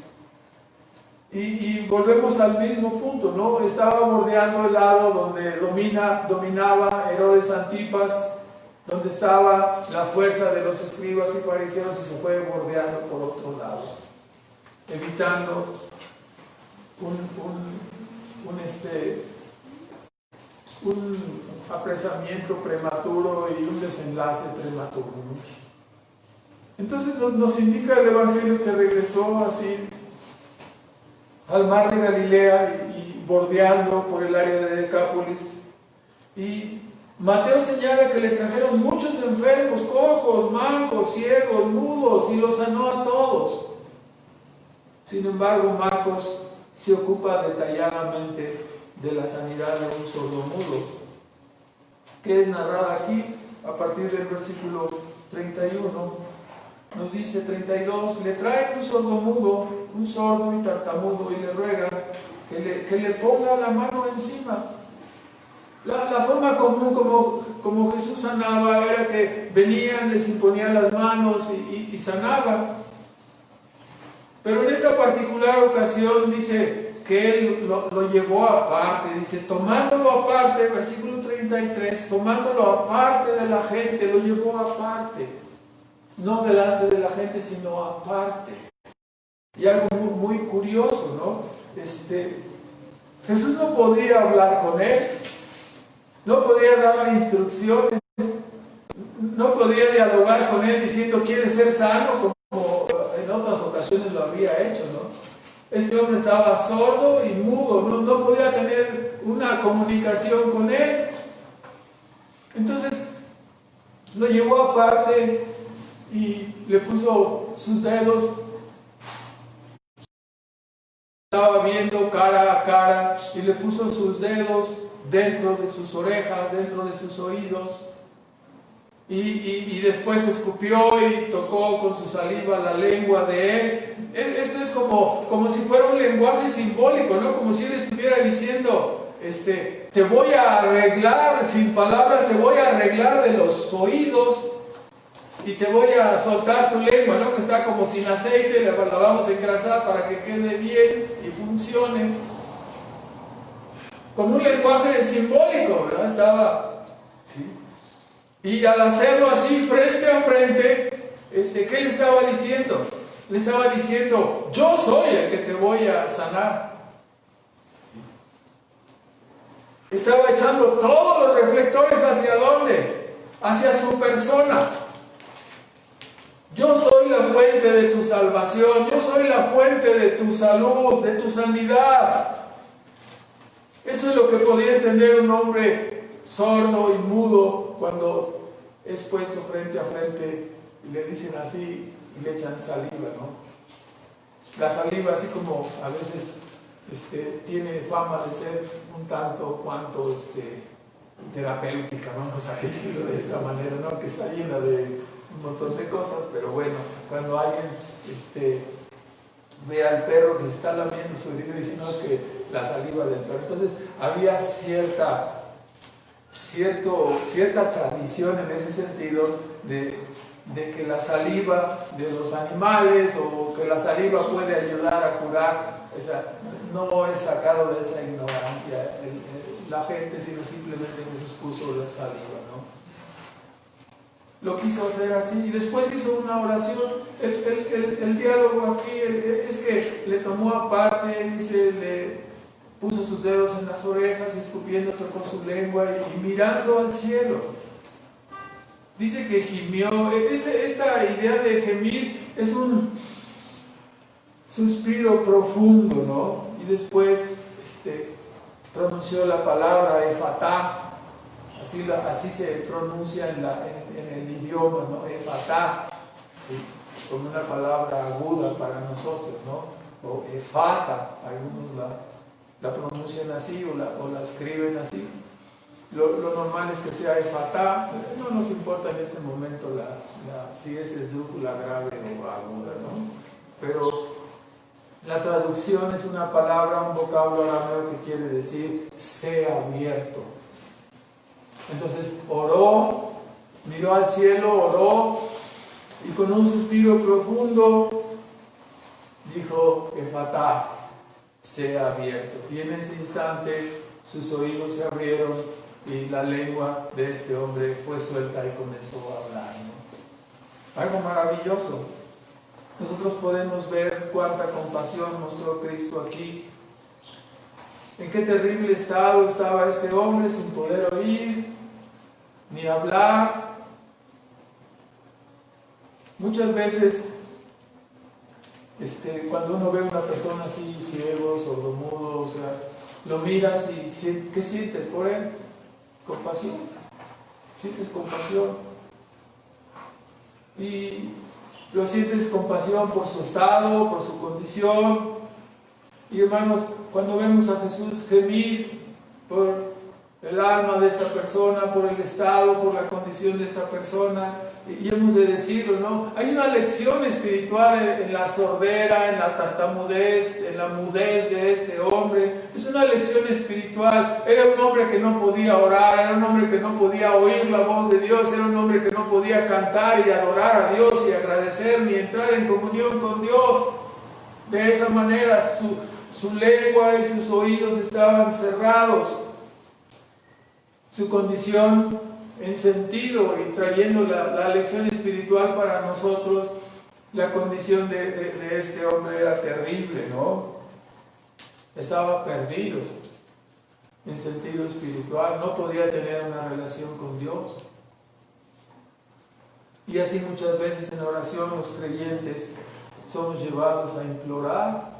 Y volvemos al mismo punto, ¿no? Estaba bordeando el lado donde dominaba Herodes Antipas, donde estaba la fuerza de los escribas y fariseos, y se fue bordeando por otro lado, evitando un apresamiento prematuro y un desenlace prematuro, ¿no? Entonces nos indica el Evangelio que regresó así al mar de Galilea y bordeando por el área de Decápolis. Y Mateo señala que le trajeron muchos enfermos, cojos, mancos, ciegos, mudos, y los sanó a todos. Sin embargo, Marcos se ocupa detalladamente de la sanidad de un sordomudo, que es narrada aquí a partir del versículo 31. Nos dice 32, le traen un sordomudo, un sordo y tartamudo, y le ruegan que le ponga la mano encima. La forma común como Jesús sanaba era que venían, les imponían las manos y sanaba. Pero en esta particular ocasión dice que él lo llevó aparte, dice, tomándolo aparte, versículo 33, tomándolo aparte de la gente, lo llevó aparte. No delante de la gente, sino aparte. Y algo muy curioso, ¿no? Jesús no podía hablar con él, no podía darle instrucciones, no podía dialogar con él diciendo, ¿quieres ser sano? Como en otras ocasiones lo había hecho, ¿no? Este hombre estaba sordo y mudo, no podía tener una comunicación con él. Entonces, lo llevó aparte y le puso sus dedos. Estaba viendo cara a cara y le puso sus dedos dentro de sus orejas, dentro de sus oídos, y después escupió y tocó con su saliva la lengua de él. Esto es como si fuera un lenguaje simbólico, ¿no? Como si él estuviera diciendo, te voy a arreglar, sin palabras, te voy a arreglar de los oídos y te voy a soltar tu lengua, ¿no? Que está como sin aceite, la vamos a engrasar para que quede bien y funcione. Con un lenguaje simbólico, ¿verdad? Estaba, ¿sí? Y al hacerlo así, frente a frente, ¿qué le estaba diciendo? Le estaba diciendo, yo soy el que te voy a sanar. Estaba echando todos los reflectores ¿hacia dónde? Hacia su persona. Yo soy la fuente de tu salvación, yo soy la fuente de tu salud, de tu sanidad. Eso es lo que podía entender un hombre sordo y mudo cuando es puesto frente a frente y le dicen así y le echan saliva, ¿no? La saliva, así como a veces tiene fama de ser un tanto cuanto terapéutica, vamos a decirlo de esta manera, ¿no? Que está llena de un montón de cosas, pero bueno, cuando alguien ve al perro que se está lamiendo su herida y dice, no, es que la saliva del perro. Entonces había cierta tradición en ese sentido de que la saliva de los animales o que la saliva puede ayudar a curar, no es sacado de esa ignorancia la gente, sino simplemente Jesús puso la saliva, ¿no? Lo quiso hacer así y después hizo una oración. El diálogo aquí es que le tomó aparte, dice, le puso sus dedos en las orejas y escupiendo tocó su lengua y mirando al cielo. Dice que gimió. Esta idea de gemir es un suspiro profundo, ¿no? Y después pronunció la palabra Efatá. Así se pronuncia en el idioma, ¿no? Efatá, ¿sí? Como una palabra aguda para nosotros, ¿no? O Efata, algunos la pronuncian así o la escriben así. Lo normal es que sea Efatá. No nos importa en este momento si es esdrújula grave o aguda, ¿no? Pero la traducción es una palabra, un vocablo arameo que quiere decir sea abierto. Entonces oró, miró al cielo, oró y con un suspiro profundo dijo Efatá, sea abierto. Y en ese instante sus oídos se abrieron y la lengua de este hombre fue suelta y comenzó a hablar, ¿no? Algo maravilloso. Nosotros podemos ver cuánta compasión mostró Cristo aquí. En qué terrible estado estaba este hombre sin poder oír ni hablar. Muchas veces cuando uno ve a una persona así, ciego, sordomudo, o sea, lo miras y ¿qué sientes por él? Compasión. Sientes compasión. Y lo sientes compasión por su estado, por su condición. Y hermanos, cuando vemos a Jesús gemir por el alma de esta persona, por el estado, por la condición de esta persona, y hemos de decirlo, ¿no? Hay una lección espiritual en la sordera, en la tartamudez, en la mudez de este hombre. Es una lección espiritual. Era un hombre que no podía orar, era un hombre que no podía oír la voz de Dios, era un hombre que no podía cantar y adorar a Dios y agradecer ni entrar en comunión con Dios. De esa manera su lengua y sus oídos estaban cerrados. Su condición en sentido y trayendo la lección espiritual para nosotros, la condición de este hombre era terrible, ¿no? Estaba perdido en sentido espiritual, no podía tener una relación con Dios. Y así muchas veces en oración los creyentes somos llevados a implorar,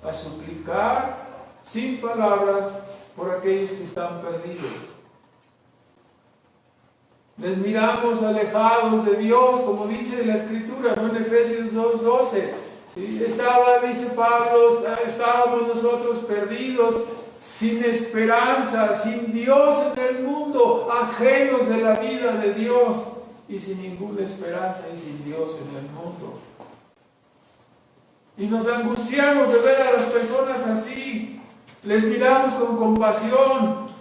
a suplicar sin palabras por aquellos que están perdidos. Les miramos alejados de Dios, como dice la Escritura, ¿no? En Efesios 2:12. ¿Sí? Dice Pablo, estábamos nosotros perdidos, sin esperanza, sin Dios en el mundo, ajenos de la vida de Dios y sin ninguna esperanza y sin Dios en el mundo. Y nos angustiamos de ver a las personas así, les miramos con compasión.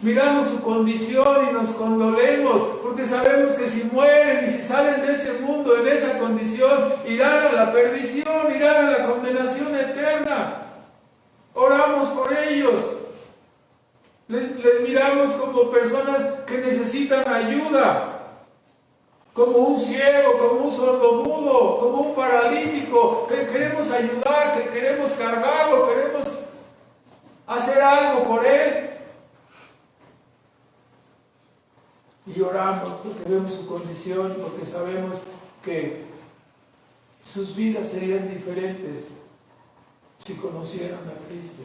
Miramos su condición y nos condolemos, porque sabemos que si mueren y si salen de este mundo en esa condición, irán a la perdición, irán a la condenación eterna. Oramos por ellos. Les miramos como personas que necesitan ayuda. como un ciego, como un sordomudo, como un paralítico, que queremos ayudar, que queremos cargarlo, queremos hacer algo por él. Y oramos porque vemos su condición, porque sabemos que sus vidas serían diferentes si conocieran a Cristo.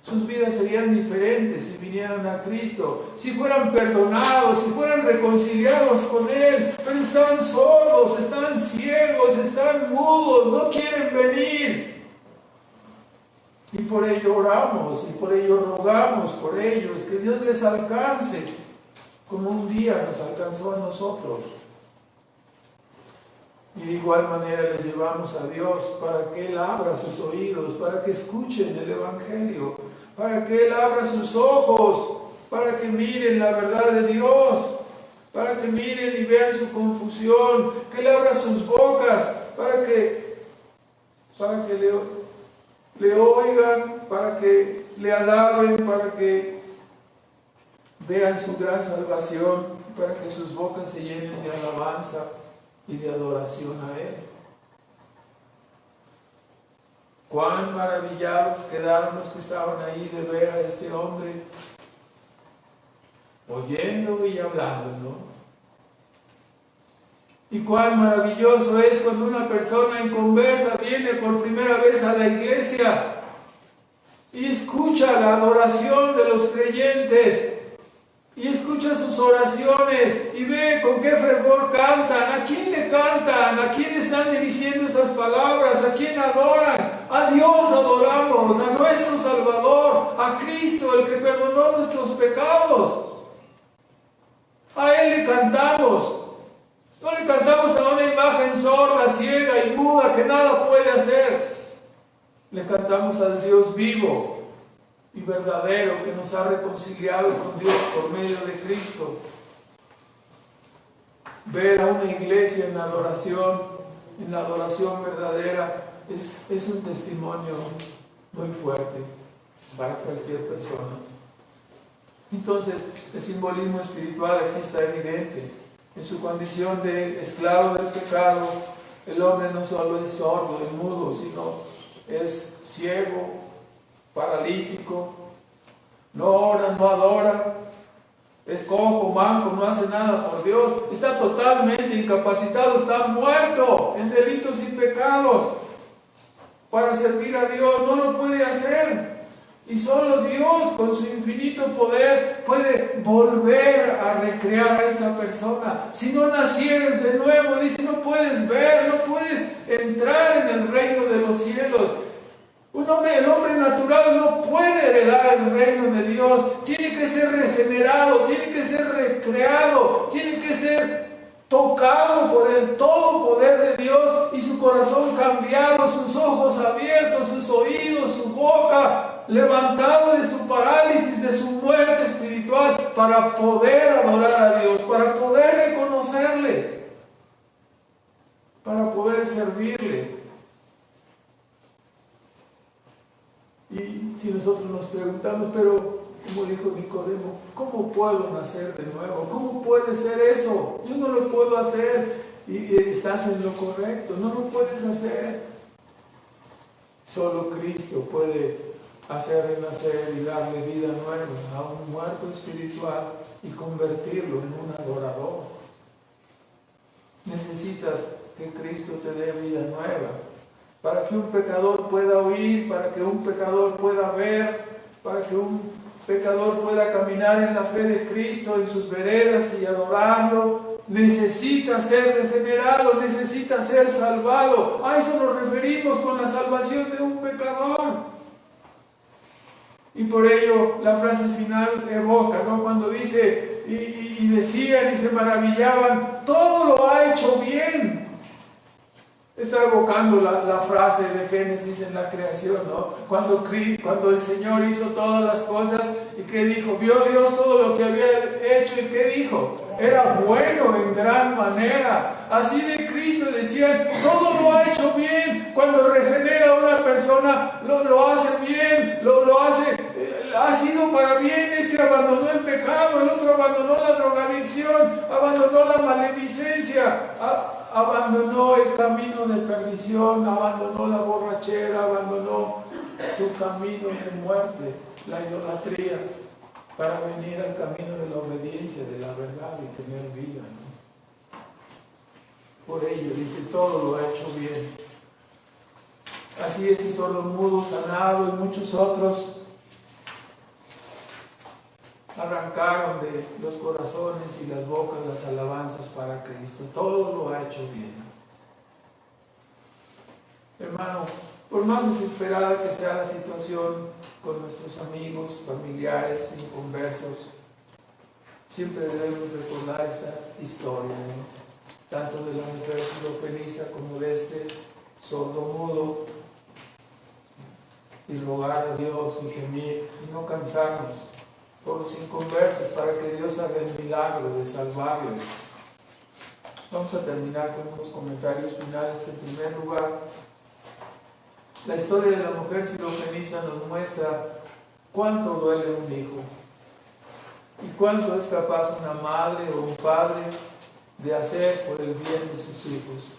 Sus vidas serían diferentes si vinieran a Cristo, si fueran perdonados, si fueran reconciliados con Él, pero están sordos, están ciegos, están mudos, no quieren venir. Y por ello oramos, y por ello rogamos por ellos, que Dios les alcance, como un día nos alcanzó a nosotros. Y de igual manera les llevamos a Dios para que Él abra sus oídos, para que escuchen el Evangelio, para que Él abra sus ojos, para que miren la verdad de Dios, para que miren y vean su confusión, que Él abra sus bocas, para que le oigan, para que le alaben, para que vean su gran salvación, para que sus bocas se llenen de alabanza y de adoración a Él. Cuán maravillados quedaron los que estaban ahí de ver a este hombre oyendo y hablando, ¿no? Y cuán maravilloso es cuando una persona inconversa viene por primera vez a la iglesia y escucha la adoración de los creyentes, y escucha sus oraciones y ve con qué fervor cantan, a quién le cantan, a quién están dirigiendo esas palabras, a quién adoran. A Dios adoramos, a nuestro Salvador, a Cristo, el que perdonó nuestros pecados. A Él le cantamos. No le cantamos a una imagen sorda, ciega y muda que nada puede hacer. Le cantamos al Dios vivo y verdadero que nos ha reconciliado con Dios por medio de Cristo. Ver a una iglesia en la adoración verdadera, es un testimonio muy fuerte para cualquier persona. Entonces, el simbolismo espiritual aquí está evidente. En su condición de esclavo del pecado, el hombre no solo es sordo y mudo, sino es ciego, paralítico, no ora, no adora, es cojo, manco, no hace nada por Dios, está totalmente incapacitado, está muerto en delitos y pecados para servir a Dios, no lo puede hacer. Y solo Dios, con su infinito poder, puede volver a recrear a esta persona. Si no nacieres de nuevo, dice, no puedes ver, no puedes entrar en el reino de los cielos. El hombre natural no puede heredar el reino de Dios. Tiene que ser regenerado, tiene que ser recreado, tiene que ser tocado por el todo poder de Dios y su corazón cambiado, sus ojos abiertos, sus oídos, su boca levantado de su parálisis, de su muerte espiritual, para poder adorar a Dios, para poder reconocerle, para poder servirle. Y si nosotros nos preguntamos, pero como dijo Nicodemo, ¿cómo puedo nacer de nuevo? ¿Cómo puede ser eso? Yo no lo puedo hacer. Y estás en lo correcto, no lo puedes hacer. Solo Cristo puede hacer renacer y darle vida nueva a un muerto espiritual y convertirlo en un adorador. Necesitas que Cristo te dé vida nueva, para que un pecador pueda oír, para que un pecador pueda ver, para que un pecador pueda caminar en la fe de Cristo, en sus veredas y adorarlo. Necesita ser regenerado, necesita ser salvado. A eso nos referimos con la salvación de un pecador. Y por ello la frase final evoca, ¿no? Cuando dice, y decían y se maravillaban, todo lo ha hecho bien. Está evocando la frase de Génesis en la creación, ¿no? Cuando el Señor hizo todas las cosas, ¿y qué dijo? Vio Dios todo lo que había hecho, ¿y qué dijo? Era bueno en gran manera. Así de Cristo decían, todo lo ha hecho bien. Cuando regenera a una persona, lo hace bien, lo hace, ha sido para bien. Este abandonó el pecado, el otro abandonó la drogadicción, abandonó la maledicencia, beneficencia, abandonó el camino de perdición, abandonó la borrachera, abandonó su camino de muerte, la idolatría, para venir al camino de la obediencia, de la verdad y tener vida, ¿no? Por ello, dice, todo lo ha hecho bien. Así es que sordomudo, sanado y muchos otros arrancaron de los corazones y las bocas las alabanzas para Cristo. Todo lo ha hecho bien. Hermano, por más desesperada que sea la situación con nuestros amigos, familiares, inconversos, siempre debemos recordar esta historia, ¿no? Tanto de la mujer sirofenisa como de este sordomudo, y rogar a Dios y gemir y no cansarnos por los inconversos para que Dios haga el milagro de salvarles. Vamos a terminar con unos comentarios finales. En primer lugar, la historia de la mujer sirofenisa nos muestra cuánto duele un hijo y cuánto es capaz una madre o un padre de hacer por el bien de sus hijos.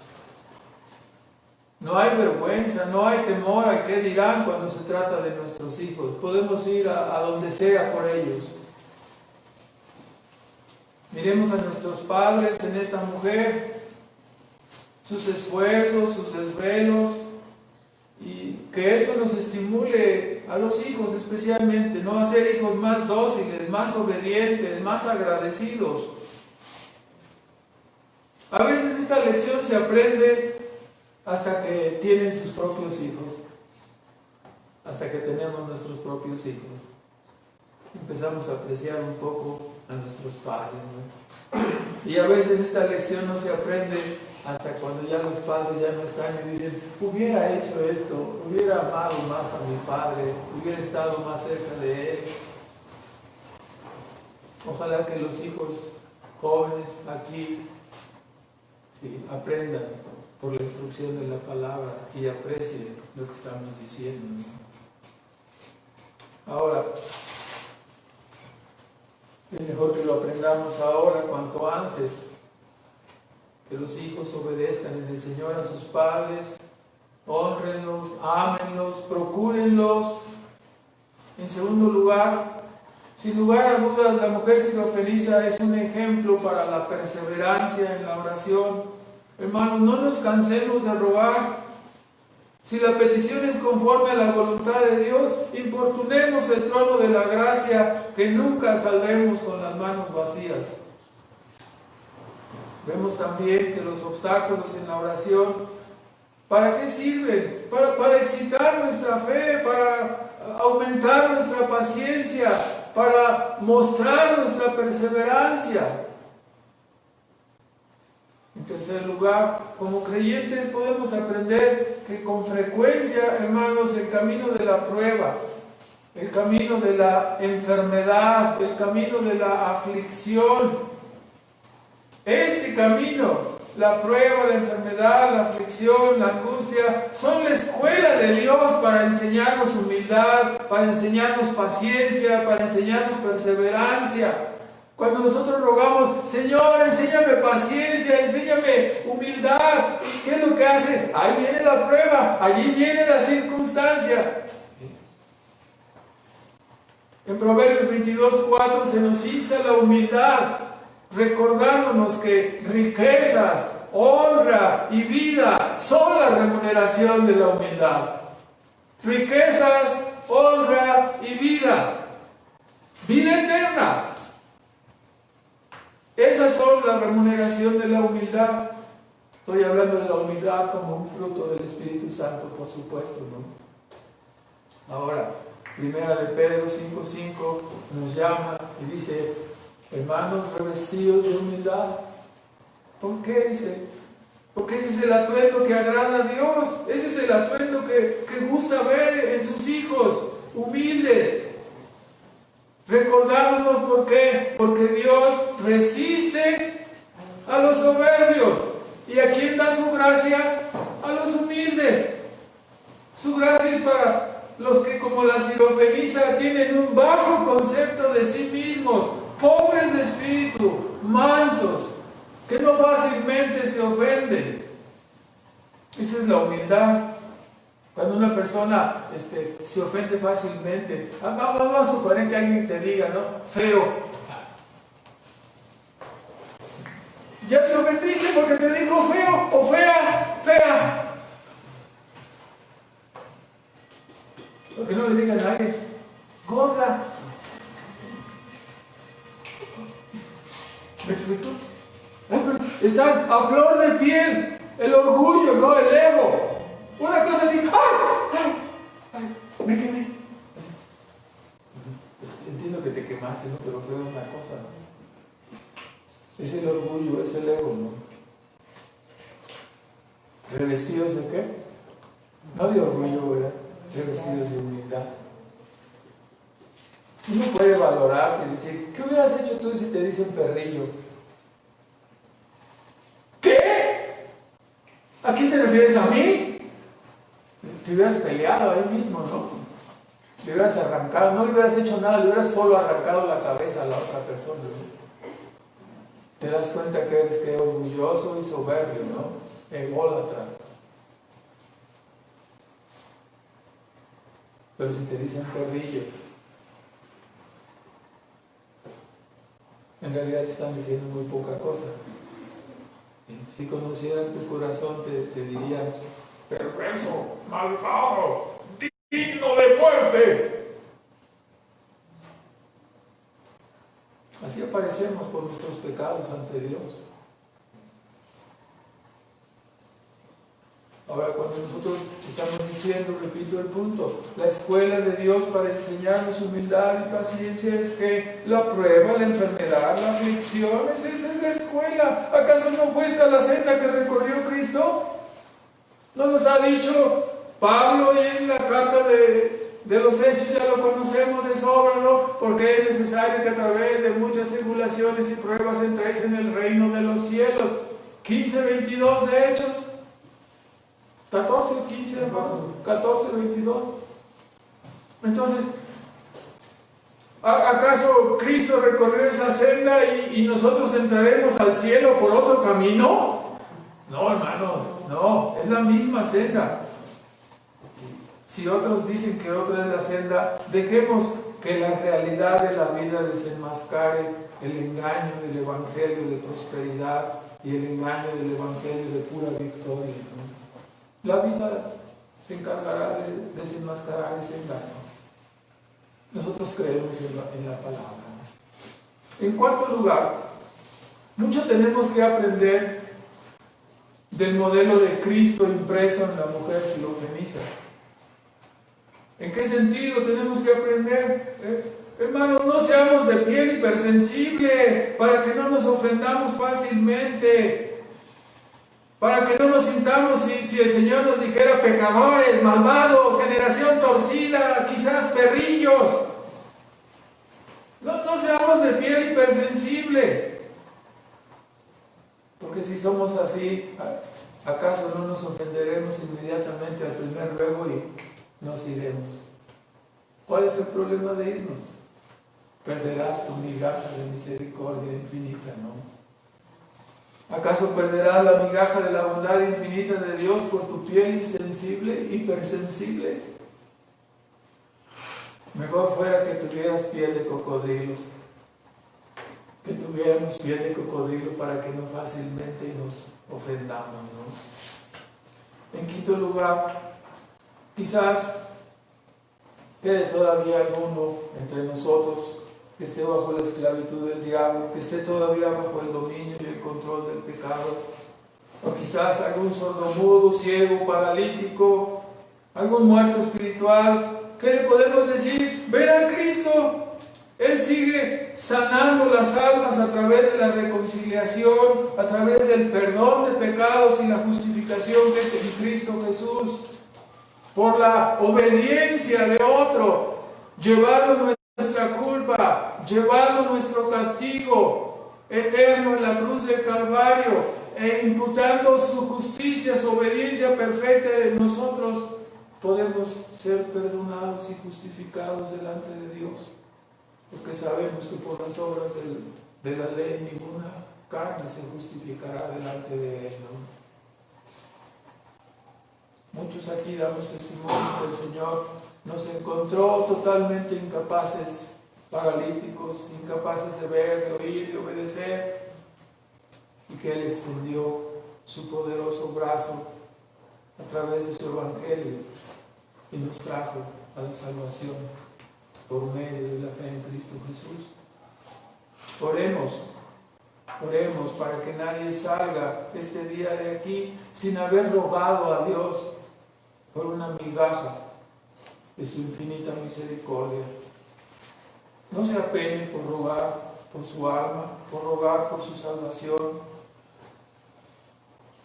No hay vergüenza, no hay temor al que dirán cuando se trata de nuestros hijos. Podemos ir a donde sea por ellos. Miremos a nuestros padres en esta mujer, sus esfuerzos, sus desvelos, y que esto nos estimule a los hijos especialmente, ¿no? A ser hijos más dóciles, más obedientes, más agradecidos. A veces esta lección se aprende hasta que tienen sus propios hijos, hasta que tenemos nuestros propios hijos. Empezamos a apreciar un poco a nuestros padres, ¿no? Y a veces esta lección no se aprende hasta cuando ya los padres ya no están y dicen, hubiera hecho esto, hubiera amado más a mi padre, hubiera estado más cerca de él. Ojalá que los hijos jóvenes aquí aprendan por la instrucción de la palabra y aprecien lo que estamos diciendo, ¿no? Ahora, es mejor que lo aprendamos ahora cuanto antes, que los hijos obedezcan en el Señor a sus padres, hónrenlos, ámenlos, procúrenlos. En segundo lugar, sin lugar a dudas, la mujer sirofenisa es un ejemplo para la perseverancia en la oración. Hermanos, no nos cansemos de rogar. Si la petición es conforme a la voluntad de Dios, importunemos el trono de la gracia, que nunca saldremos con las manos vacías. Vemos también que los obstáculos en la oración, ¿para qué sirven? Para excitar nuestra fe, para aumentar nuestra paciencia, para mostrar nuestra perseverancia. En tercer lugar, como creyentes podemos aprender que con frecuencia, hermanos, el camino de la prueba, el camino de la enfermedad, el camino de la aflicción, este camino, la prueba, la enfermedad, la aflicción, la angustia, son la escuela de Dios para enseñarnos humildad, para enseñarnos paciencia, para enseñarnos perseverancia. Cuando nosotros rogamos, Señor, enséñame paciencia, enséñame humildad, ¿qué es lo que hace? Ahí viene la prueba, allí viene la circunstancia. En Proverbios 22:4 se nos insta la humildad, recordándonos que riquezas, honra y vida son la remuneración de la humildad. Riquezas, honra y vida. Vida eterna. Esas son la remuneración de la humildad. Estoy hablando de la humildad como un fruto del Espíritu Santo, por supuesto, ¿no? Ahora, Primera de Pedro 5:5 nos llama y dice, hermanos, revestidos de humildad. ¿Por qué? Dice, porque ese es el atuendo que agrada a Dios. Ese es el atuendo que gusta ver en sus hijos, humildes. Recordándonos por qué, porque Dios resiste a los soberbios. ¿Y a quién da su gracia? A los humildes. Su gracia es para los que, como la sirofenisa, tienen un bajo concepto de sí mismos, pobres de espíritu, mansos. que no fácilmente se ofende. Esa es la humildad. Cuando una persona se ofende fácilmente, vamos a suponer que alguien te diga, ¿no? Feo. Ya te ofendiste porque te dijo feo o fea, fea. Porque no le digan a nadie, gorda. ¿Me explico? Están a flor de piel, el orgullo, ¿no? El ego. Una cosa así, ¡ay! Me quemé. Entiendo que te quemaste, ¿no? Pero fue una cosa, ¿no? Es el orgullo, es el ego, ¿no? ¿Revestidos de qué? No de orgullo, ¿verdad? Revestidos de humildad. Uno puede valorarse y decir, ¿qué hubieras hecho tú si te dicen perrillo? ¿Qué? ¿A quién te refieres? ¿A mí? Te hubieras peleado ahí mismo, ¿no? Le hubieras arrancado, no le hubieras hecho nada, le hubieras solo arrancado la cabeza a la otra persona, ¿no? Te das cuenta que eres orgulloso y soberbio, ¿no? Ególatra. Pero si te dicen perrillo, en realidad te están diciendo muy poca cosa. Si conocieran tu corazón, te dirían, perverso, malvado, digno de muerte. Así aparecemos por nuestros pecados ante Dios. Ahora, cuando nosotros estamos diciendo, repito el punto, la escuela de Dios para enseñarnos humildad y paciencia es que la prueba, la enfermedad, la aflicción, esa es la escuela. ¿Acaso no fue esta la senda que recorrió Cristo? ¿No nos ha dicho Pablo en la carta de los Hechos, ya lo conocemos de sobra, ¿no? Porque es necesario que a través de muchas tribulaciones y pruebas entréis en el reino de los cielos? 15:22 de Hechos. 14, 15, 14, 22. Entonces, ¿acaso Cristo recorrió esa senda y nosotros entraremos al cielo por otro camino? No, hermanos, no, es la misma senda. Si otros dicen que otra es la senda, dejemos que la realidad de la vida desenmascare el engaño del evangelio de prosperidad y el engaño del evangelio de pura victoria, ¿no? La vida se encargará de desenmascarar ese engaño. Nosotros creemos en la palabra. En cuarto lugar, mucho tenemos que aprender del modelo de Cristo impreso en la mujer sirofenisa. ¿En qué sentido tenemos que aprender? Hermanos, no seamos de piel hipersensible para que no nos ofendamos fácilmente. Para que no nos sintamos, si el Señor nos dijera pecadores, malvados, generación torcida, quizás perrillos. No seamos de piel hipersensible. Porque si somos así, ¿acaso no nos ofenderemos inmediatamente al primer ruego y nos iremos? ¿Cuál es el problema de irnos? Perderás tu migaja de misericordia infinita, ¿no? ¿Acaso perderás la migaja de la bondad infinita de Dios por tu piel insensible, hipersensible? Mejor fuera que tuvieras piel de cocodrilo, que tuviéramos piel de cocodrilo para que no fácilmente nos ofendamos, ¿no? En quinto lugar, quizás quede todavía alguno entre nosotros que esté bajo la esclavitud del diablo, que esté todavía bajo el dominio y el control del pecado, o quizás algún sordomudo, ciego, paralítico, algún muerto espiritual. ¿Qué le podemos decir? Ven a Cristo. Él sigue sanando las almas a través de la reconciliación, a través del perdón de pecados y la justificación que es en Cristo Jesús, por la obediencia de otro, llevando nuestra culpa, llevando nuestro castigo eterno en la cruz del Calvario e imputando su justicia, su obediencia perfecta en nosotros, podemos ser perdonados y justificados delante de Dios, porque sabemos que por las obras de la ley ninguna carne se justificará delante de Él, ¿no? Muchos aquí damos testimonio que el Señor nos encontró totalmente incapaces, paralíticos, incapaces de ver, de oír, de obedecer, y que Él extendió su poderoso brazo a través de su Evangelio y nos trajo a la salvación por medio de la fe en Cristo Jesús. Oremos para que nadie salga este día de aquí sin haber rogado a Dios por una migaja de su infinita misericordia. No se apene por rogar por su alma, por rogar por su salvación.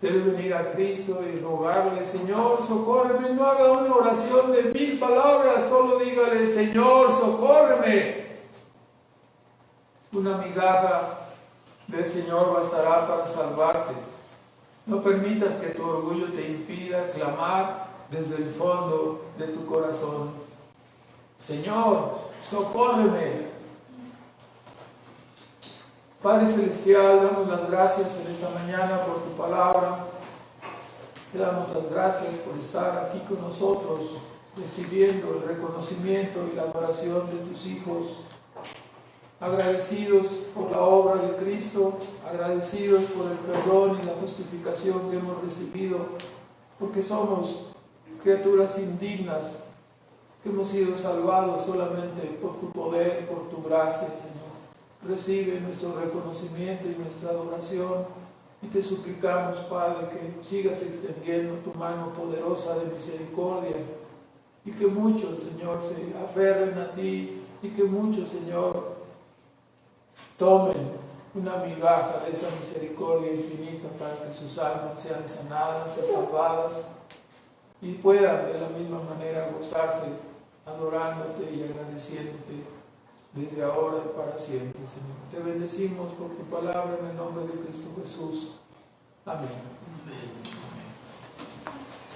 Debe venir a Cristo y rogarle: Señor, socórreme. No haga una oración de 1000 palabras, solo dígale: Señor, socórreme. Una migaja del Señor bastará para salvarte. No permitas que tu orgullo te impida clamar desde el fondo de tu corazón: Señor, socórreme. Padre Celestial, damos las gracias en esta mañana por tu palabra. Te damos las gracias por estar aquí con nosotros, recibiendo el reconocimiento y la adoración de tus hijos. Agradecidos por la obra de Cristo, agradecidos por el perdón y la justificación que hemos recibido, porque somos criaturas indignas, que hemos sido salvados solamente por tu poder, por tu gracia, Señor. Recibe nuestro reconocimiento y nuestra adoración, y te suplicamos, Padre, que sigas extendiendo tu mano poderosa de misericordia, y que muchos, Señor, se aferren a ti, y que muchos, Señor, tomen una migaja de esa misericordia infinita para que sus almas sean sanadas y salvadas, y puedan de la misma manera gozarse adorándote y agradeciéndote desde ahora y para siempre, Señor. Te bendecimos por tu palabra en el nombre de Cristo Jesús. Amén.